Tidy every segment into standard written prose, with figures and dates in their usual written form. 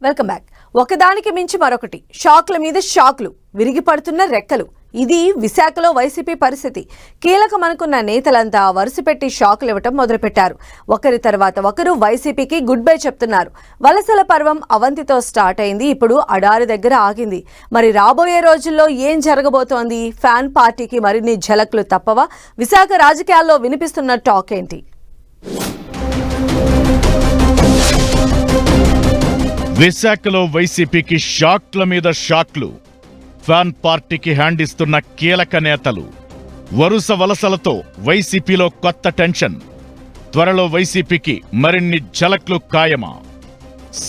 Welcome back. ఒకదానికి మించి మరొకటి షాక్ల మీద షాక్లు, విరిగి పడుతున్న రెక్కలు. ఇది విశాఖలో వైసీపీ పరిస్థితి. కీలకమనుకున్న నేతలంతా వరుసపెట్టి షాకులు ఇవ్వటం మొదలుపెట్టారు. ఒకరి తర్వాత ఒకరు వైసీపీకి గుడ్ బై చెప్తున్నారు. వలసల పర్వం అవంతితో స్టార్ట్ అయింది, ఇప్పుడు అడారి దగ్గర ఆగింది. మరి రాబోయే రోజుల్లో ఏం జరగబోతోంది? ఫ్యాన్ పార్టీకి మరిన్ని ఝలక్లు తప్పవా? విశాఖ రాజకీయాల్లో వినిపిస్తున్న టాక్ ఏంటి? విశాఖలో వైసీపీకి షాక్ల మీద షాక్లు, ఫ్యాన్ పార్టీకి హ్యాండ్ ఇస్తున్న కీలక నేతలు, వరుస వలసలతో వైసీపీలో కొత్త టెన్షన్. త్వరలో వైసీపీకి మరిన్ని ఝలక్లు ఖాయమా?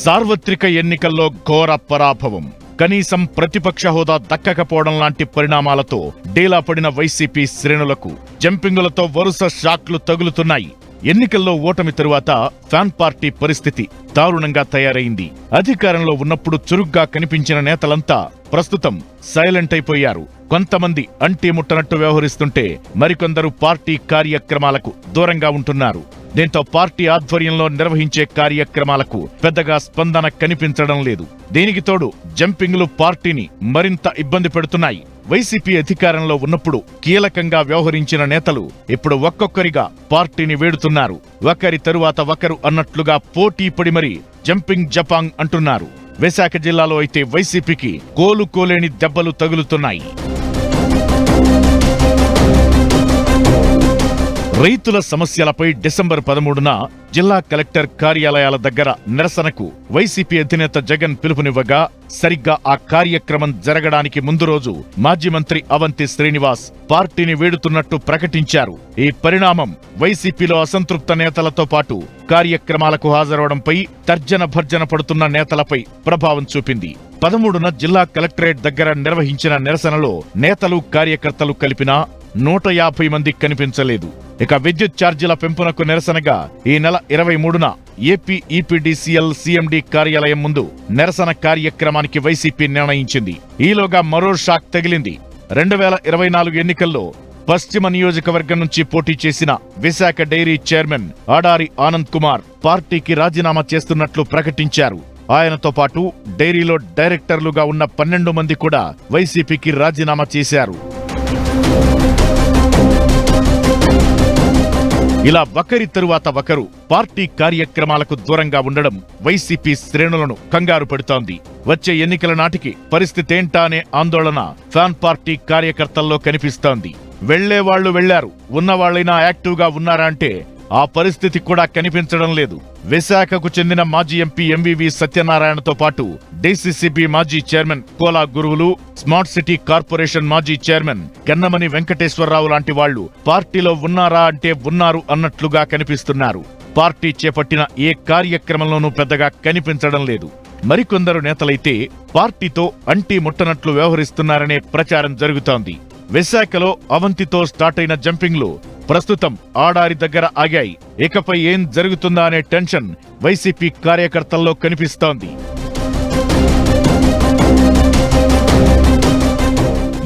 సార్వత్రిక ఎన్నికల్లో ఘోర పరాభవం, కనీసం ప్రతిపక్ష హోదా దక్కకపోవడం లాంటి పరిణామాలతో డీలా పడిన వైసీపీ శ్రేణులకు జంపింగులతో వరుస షాక్లు తగులుతున్నాయి. ఎన్నికల్లో ఓటమి తరువాత ఫ్యాన్ పార్టీ పరిస్థితి దారుణంగా తయారైంది. అధికారంలో ఉన్నప్పుడు చురుగ్గా కనిపించిన నేతలంతా ప్రస్తుతం సైలెంట్ అయిపోయారు. కొంతమంది అంటీ ముట్టనట్టు వ్యవహరిస్తుంటే మరికొందరు పార్టీ కార్యక్రమాలకు దూరంగా ఉంటున్నారు. దీంతో పార్టీ ఆధ్వర్యంలో నిర్వహించే కార్యక్రమాలకు పెద్దగా స్పందన కనిపించడం లేదు. దీనికి తోడు జంపింగ్లు పార్టీని మరింత ఇబ్బంది పెడుతున్నాయి. వైసీపీ అధికారంలో ఉన్నప్పుడు కీలకంగా వ్యవహరించిన నేతలు ఇప్పుడు ఒక్కొక్కరిగా పార్టీని వేడుతున్నారు. ఒకరి తరువాత ఒకరు అన్నట్లుగా పోటీ పడి మరీ జంపింగ్ జపాంగ్ అంటున్నారు. విశాఖ జిల్లాలో అయితే వైసీపీకి కోలుకోలేని దెబ్బలు తగులుతున్నాయి. రైతుల సమస్యలపై డిసెంబర్ 13న జిల్లా కలెక్టర్ కార్యాలయాల దగ్గర నిరసనకు వైసీపీ అధినేత జగన్ పిలుపునివ్వగా, సరిగ్గా ఆ కార్యక్రమం జరగడానికి ముందు రోజు మాజీ మంత్రి అవంతి శ్రీనివాస్ పార్టీని వేడుతున్నట్టు ప్రకటించారు. ఈ పరిణామం వైసీపీలో అసంతృప్త నేతలతో పాటు కార్యక్రమాలకు హాజరవడంపై తర్జన భర్జన పడుతున్న నేతలపై ప్రభావం చూపింది. 13న జిల్లా కలెక్టరేట్ దగ్గర నిర్వహించిన నిరసనలో నేతలు కార్యకర్తలు కలిపినా 150 మంది కనిపించలేదు. ఇక విద్యుత్ ఛార్జీల పెంపునకు నిరసనగా ఈ నెల 23న ఏపీ ఈపీడీసీఎల్ సీఎండీ కార్యాలయం ముందు నిరసన కార్యక్రమానికి వైసీపీ నిర్ణయించింది. ఈలోగా మరో షాక్ తగిలింది. 2024 ఎన్నికల్లో పశ్చిమ నియోజకవర్గం నుంచి పోటీ చేసిన విశాఖ డైరీ చైర్మన్ ఆడారి ఆనంద్ కుమార్ పార్టీకి రాజీనామా చేస్తున్నట్లు ప్రకటించారు. ఆయనతో పాటు డైరీలో డైరెక్టర్లుగా ఉన్న 12 మంది కూడా వైసీపీకి రాజీనామా చేశారు. ఇలా ఒకరి తరువాత ఒకరు పార్టీ కార్యక్రమాలకు దూరంగా ఉండడం వైసీపీ శ్రేణులను కంగారు పెడుతోంది. వచ్చే ఎన్నికల నాటికి పరిస్థితేంటా అనే ఆందోళన ఫ్యాన్ పార్టీ కార్యకర్తల్లో కనిపిస్తోంది. వెళ్లేవాళ్లు వెళ్లారు, ఉన్నవాళ్లైనా యాక్టివ్గా ఉన్నారా అంటే ఆ పరిస్థితి కూడా కనిపించడం లేదు. విశాఖకు చెందిన మాజీ ఎంపీ ఎంవివి సత్యనారాయణతో పాటు డీసీసీబీ మాజీ చైర్మన్ కోలా గురువులు, స్మార్ట్ సిటీ కార్పొరేషన్ మాజీ చైర్మన్ కన్నమని వెంకటేశ్వరరావు లాంటి వాళ్లు పార్టీలో ఉన్నారా అంటే ఉన్నారు అన్నట్లుగా కనిపిస్తున్నారు. పార్టీ చేపట్టిన ఏ కార్యక్రమంలోనూ పెద్దగా కనిపించడం లేదు. మరికొందరు నేతలైతే పార్టీతో అంటీ ముట్టనట్లు వ్యవహరిస్తున్నారనే ప్రచారం జరుగుతోంది. విశాఖలో అవంతితో స్టార్ట్ అయిన జంపింగ్లు ప్రస్తుతం ఆడారి దగ్గర ఆగాయి. ఇకపై ఏం జరుగుతుందా అనే టెన్షన్ వైసీపీ కార్యకర్తల్లో కనిపిస్తోంది.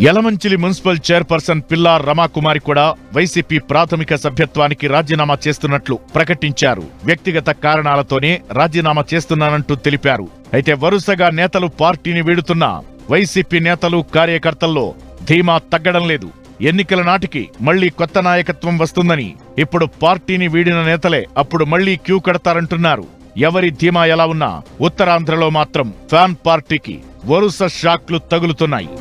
యలమంచిలి మున్సిపల్ చైర్పర్సన్ పిల్లా రమాకుమారి కూడా వైసీపీ ప్రాథమిక సభ్యత్వానికి రాజీనామా చేస్తున్నట్లు ప్రకటించారు. వ్యక్తిగత కారణాలతోనే రాజీనామా చేస్తున్నానంటూ తెలిపారు. అయితే వరుసగా నేతలు పార్టీని వీడుతున్నా వైసీపీ నేతలు కార్యకర్తల్లో ధీమా తగ్గడం లేదు. ఎన్నికల నాటికి మళ్లీ కొత్త నాయకత్వం వస్తుందని ఇప్పుడు పార్టీని వీడిన నేతలే అప్పుడు మళ్లీ క్యూ కడతారంటున్నారు. ఎవరి ధీమా ఎలా ఉన్నా ఉత్తరాంధ్రలో మాత్రం ఫ్యాన్ పార్టీకి వరుస షాక్లు తగులుతున్నాయి.